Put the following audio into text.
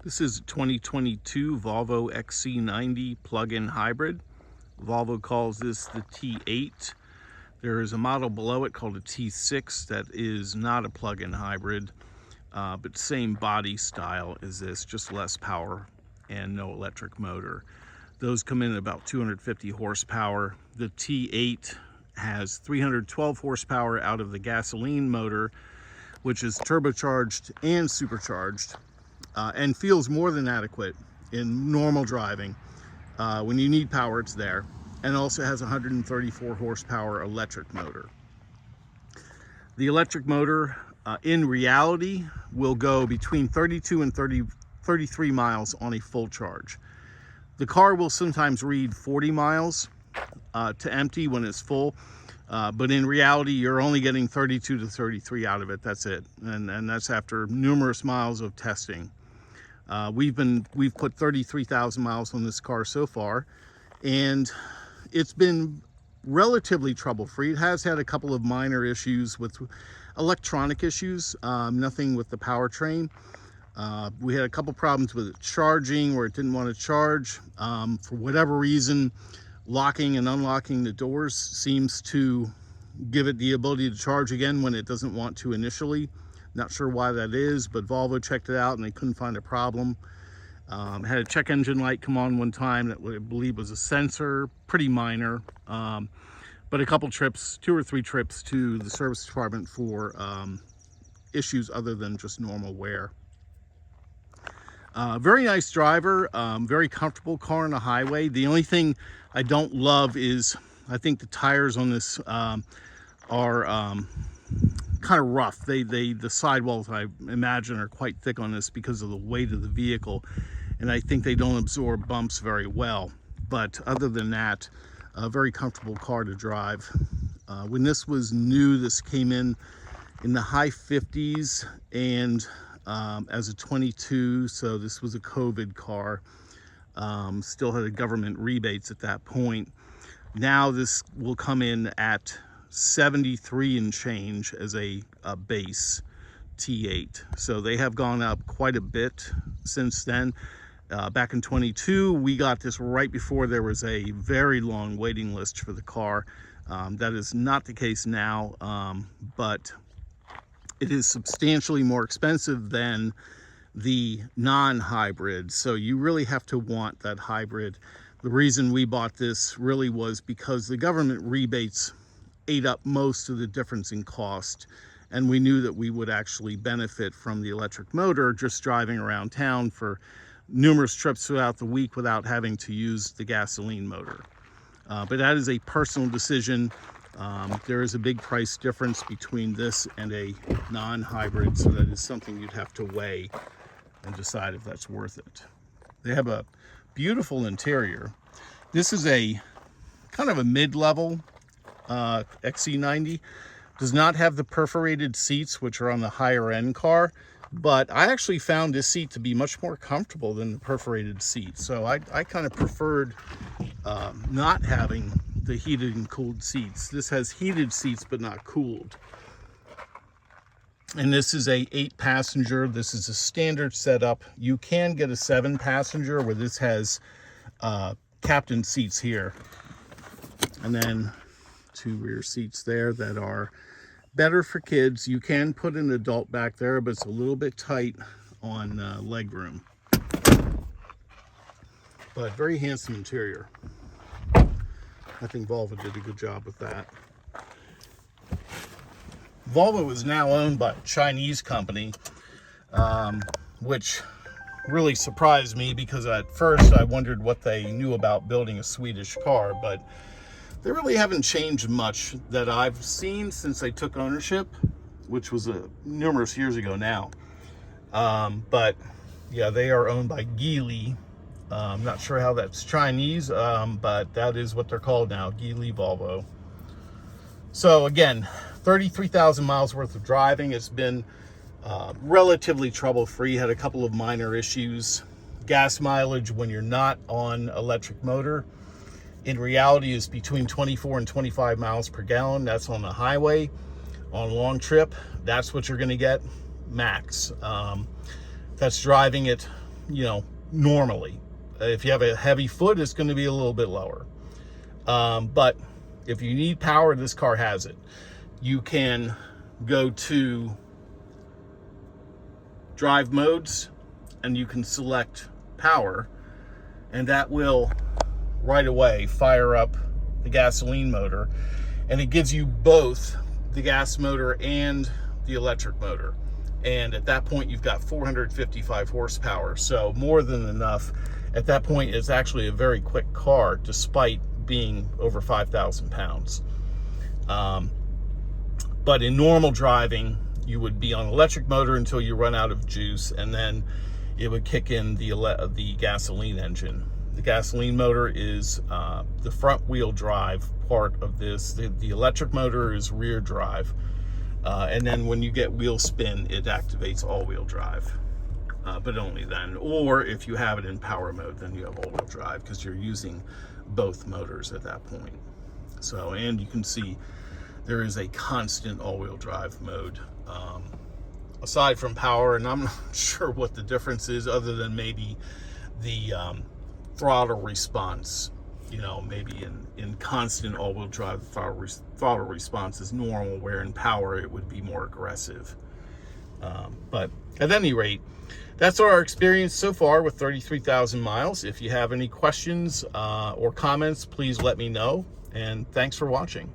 This is a 2022 Volvo XC90 Plug-in Hybrid. Volvo calls this the T8. There is a model below it called a T6 that is not a plug-in hybrid, but same body style as this, just less power and no electric motor. Those come in at about 250 horsepower. The T8 has 312 horsepower out of the gasoline motor, which is turbocharged and supercharged, and feels more than adequate in normal driving. When you need power, it's there. And also has 134 horsepower electric motor. The electric motor, in reality, will go between 32 and 33 miles on a full charge. The car will sometimes read 40 miles to empty when it's full, but in reality, you're only getting 32 to 33 out of it. That's it, and that's after numerous miles of testing. We've put 33,000 miles on this car so far, and it's been relatively trouble-free. It has had a couple of minor issues with electronic issues, nothing with the powertrain. We had a couple problems with it charging, where it didn't want to charge. For whatever reason, locking and unlocking the doors seems to give it the ability to charge again when it doesn't want to initially. Not sure why that is, but Volvo checked it out and they couldn't find a problem. Had a check engine light come on one time that I believe was a sensor, pretty minor. But a couple trips, 2 or 3 trips to the service department for issues other than just normal wear. Very nice driver, very comfortable car on the highway. The only thing I don't love is I think the tires on this are kind of rough. The sidewalls, I imagine, are quite thick on this because of the weight of the vehicle, and I think they don't absorb bumps very well. But other than that, a very comfortable car to drive. When this was new, this came in the high 50s, and as a 22, so this was a COVID car. Still had government rebates at that point. Now this will come in at 73 and change as a base T8. So they have gone up quite a bit since then. Back in 22, we got this right before there was a very long waiting list for the car. That is not the case now, but it is substantially more expensive than the non-hybrid. So you really have to want that hybrid. The reason we bought this really was because the government rebates ate up most of the difference in cost, and we knew that we would actually benefit from the electric motor just driving around town for numerous trips throughout the week without having to use the gasoline motor. But that is a personal decision. There is a big price difference between this and a non-hybrid, so that is something you'd have to weigh and decide if that's worth it. They have a beautiful interior. This is a kind of a mid-level XC90. Does not have the perforated seats, which are on the higher end car, but I actually found this seat to be much more comfortable than the perforated seat. So I kind of preferred not having the heated and cooled seats. This has heated seats but not cooled. And this is a 8-passenger. This is a standard setup. You can get a 7-passenger where this has captain seats here, and then 2 rear seats there that are better for kids. You can put an adult back there, but it's a little bit tight on leg room. But very handsome interior. I think Volvo did a good job with that. Volvo is now owned by a Chinese company, which really surprised me, because at first I wondered what they knew about building a Swedish car, but they really haven't changed much that I've seen since they took ownership, which was numerous years ago now. But yeah, they are owned by Geely. I'm not sure how that's Chinese, but that is what they're called now, Geely Volvo. So again, 33,000 miles worth of driving. It's been relatively trouble-free. Had a couple of minor issues. Gas mileage when you're not on electric motor, in reality, is between 24 and 25 miles per gallon. That's on the highway. On a long trip, that's what you're going to get max. That's driving it you know, normally. If you have a heavy foot, it's going to be a little bit lower. But if you need power, this car has it. You can go to drive modes and you can select power, and that will right away fire up the gasoline motor, and it gives you both the gas motor and the electric motor. And at that point you've got 455 horsepower, so more than enough. At that point it's actually a very quick car despite being over 5,000 pounds. But in normal driving you would be on electric motor until you run out of juice, and then it would kick in the gasoline engine. The gasoline motor is the front wheel drive part of this. The electric motor is rear drive. And then when you get wheel spin, it activates all-wheel drive, but only then. Or if you have it in power mode, then you have all-wheel drive because you're using both motors at that point. So, and you can see there is a constant all-wheel drive mode. Aside from power, and I'm not sure what the difference is other than maybe the throttle response. You know, maybe in constant all-wheel drive, the throttle response is normal, where in power it would be more aggressive. But at any rate, that's our experience so far with 33,000 miles. If you have any questions or comments, please let me know, and thanks for watching.